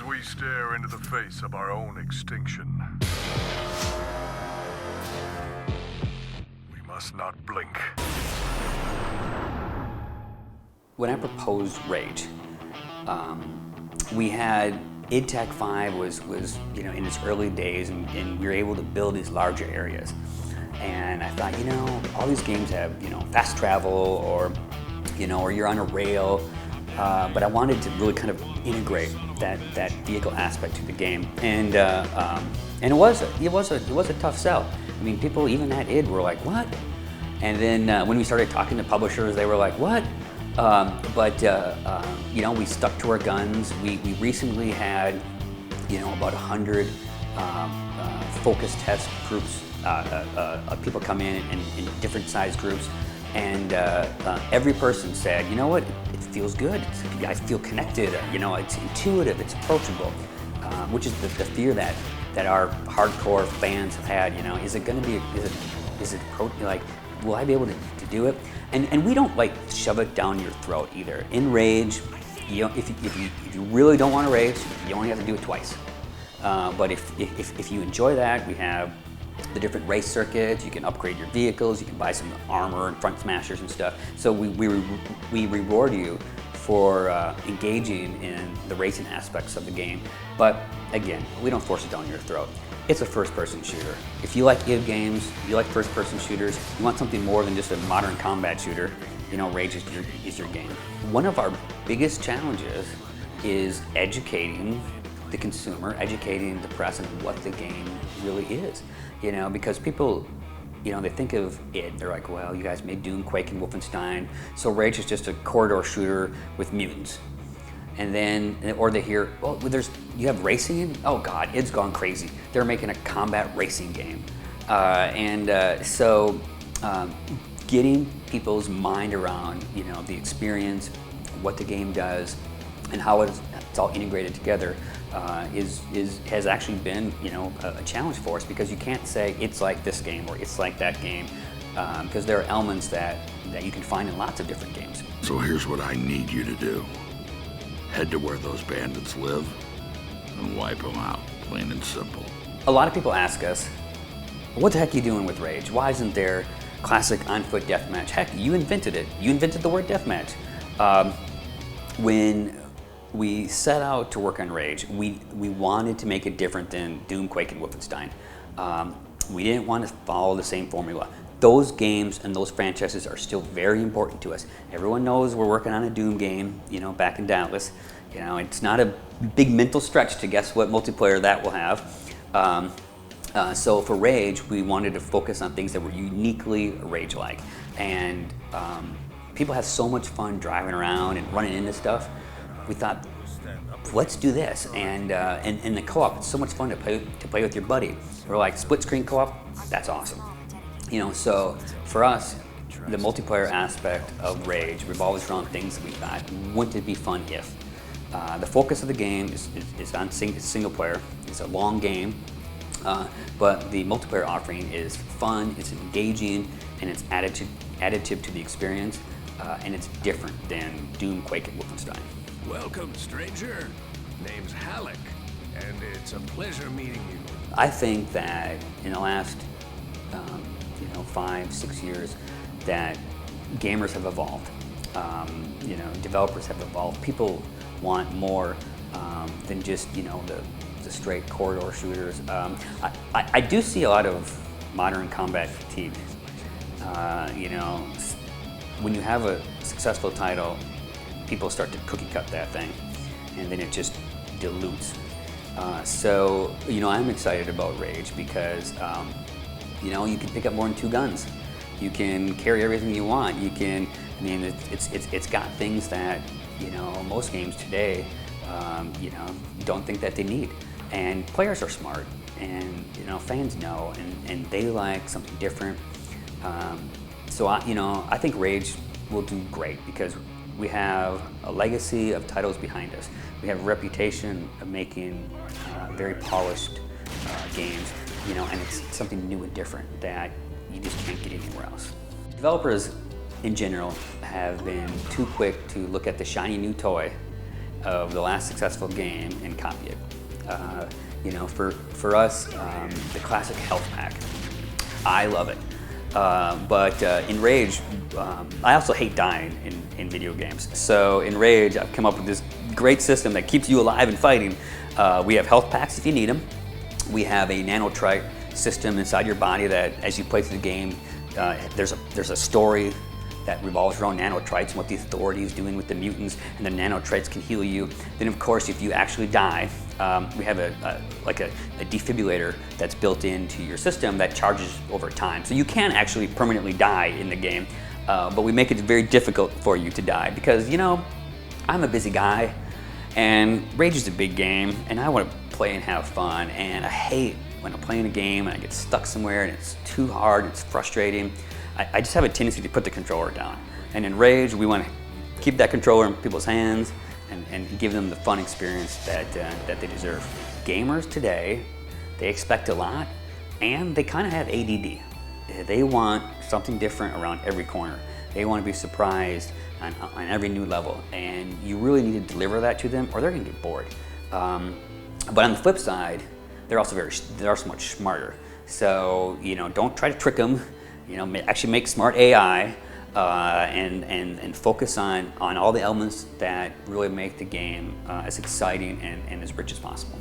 as we stare into the face of our own extinction. We must not blink. When I proposed Rage, we had id Tech 5 was in its early days, and we were able to build these larger areas. And I thought, all these games have fast travel, or or you're on a rail, but I wanted to really kind of integrate that vehicle aspect to the game, and it was a tough sell. I mean, people even at id were like, what? And then when we started talking to publishers, they were like, what? We stuck to our guns. We recently had, about 100 focus test groups of people come in different size groups, and every person said, you know what, it feels good. I feel connected. It's intuitive. It's approachable, which is the fear that our hardcore fans have had. Is it going to be? Is it like? Will I be able to do it? And we don't like shove it down your throat either. In Rage, if you really don't want to rage, you only have to do it twice. But if you enjoy that, we have the different race circuits. You can upgrade your vehicles. You can buy some armor and front smashers and stuff. So we reward you for engaging in the racing aspects of the game. But again, we don't force it down your throat. It's a first-person shooter. If you like id games, you like first-person shooters, you want something more than just a modern combat shooter, Rage is your game. One of our biggest challenges is educating the consumer, educating the press on what the game really is. Because people, they think of id, they're like, well, you guys made Doom, Quake, and Wolfenstein, so Rage is just a corridor shooter with mutants. And then, or they hear, oh, you have racing? Oh God, id's gone crazy. They're making a combat racing game. So getting people's mind around, the experience, what the game does, and how it's all integrated together has actually been, a challenge for us, because you can't say it's like this game or it's like that game, because there are elements that you can find in lots of different games. So here's what I need you to do. Head to where those bandits live and wipe them out, plain and simple. A lot of people ask us, what the heck are you doing with Rage? Why isn't there classic on-foot deathmatch? Heck, you invented it. You invented the word deathmatch. When we set out to work on Rage, we wanted to make it different than Doom, Quake, and Wolfenstein. We didn't want to follow the same formula. Those games and those franchises are still very important to us. Everyone knows we're working on a Doom game, back in Dallas. It's not a big mental stretch to guess what multiplayer that will have. So for Rage, we wanted to focus on things that were uniquely Rage-like. And people have so much fun driving around and running into stuff. We thought, let's do this. And the co-op, it's so much fun to play with your buddy. We're like, split screen co-op, that's awesome. So for us, the multiplayer aspect of Rage revolves around things that we thought, wouldn't it be fun if? The focus of the game is on single player. It's a long game, but the multiplayer offering is fun, it's engaging, and it's additive to the experience, and it's different than Doom, Quake, and Wolfenstein. Welcome, stranger. Name's Halleck, and it's a pleasure meeting you. I think that in the last 5-6 years, that gamers have evolved. Developers have evolved. People want more than just the straight corridor shooters. I do see a lot of modern combat fatigue. When you have a successful title, people start to cookie cut that thing, and then it just dilutes. So I'm excited about Rage because you can pick up more than 2 guns. You can carry everything you want. It's got things that most games today don't think that they need. And players are smart, and fans know, and they like something different. So I think Rage will do great because we have a legacy of titles behind us. We have a reputation of making very polished games, and it's something new and different that you just can't get anywhere else. Developers in general have been too quick to look at the shiny new toy of the last successful game and copy it. You know, for us, the classic health pack, I love it. But in Rage, I also hate dying in video games. So in Rage, I've come up with this great system that keeps you alive and fighting. We have health packs if you need them. We have a nanotrite system inside your body that, as you play through the game, there's a story that revolves around nanotrites and what the Authority is doing with the mutants, and the nanotrites can heal you. Then, of course, if you actually die, we have a defibrillator that's built into your system that charges over time. So you can actually permanently die in the game, but we make it very difficult for you to die because, you know, I'm a busy guy, and Rage is a big game, and I want to play and have fun, and I hate when I'm playing a game and I get stuck somewhere and it's too hard, it's frustrating. I just have a tendency to put the controller down. And in Rage, we want to keep that controller in people's hands and give them the fun experience that they deserve. Gamers today, they expect a lot, and they kind of have ADD. They want something different around every corner. They want to be surprised on every new level, and you really need to deliver that to them or they're going to get bored. But on the flip side, they're also much smarter. So, you know, don't try to trick them. You know, actually make smart AI and focus on all the elements that really make the game as exciting and as rich as possible.